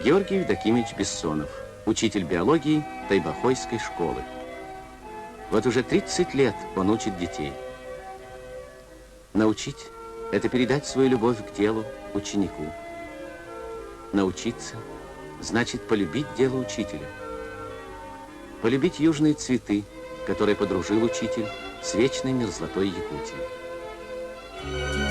Георгий Евдокимович Бессонов, учитель биологии Тайбахойской школы. Вот уже 30 лет он учит детей. Научить – это передать свою любовь к делу ученику. Научиться – значит полюбить дело учителя. Полюбить южные цветы, которые подружил учитель с вечной мерзлотой Якутии.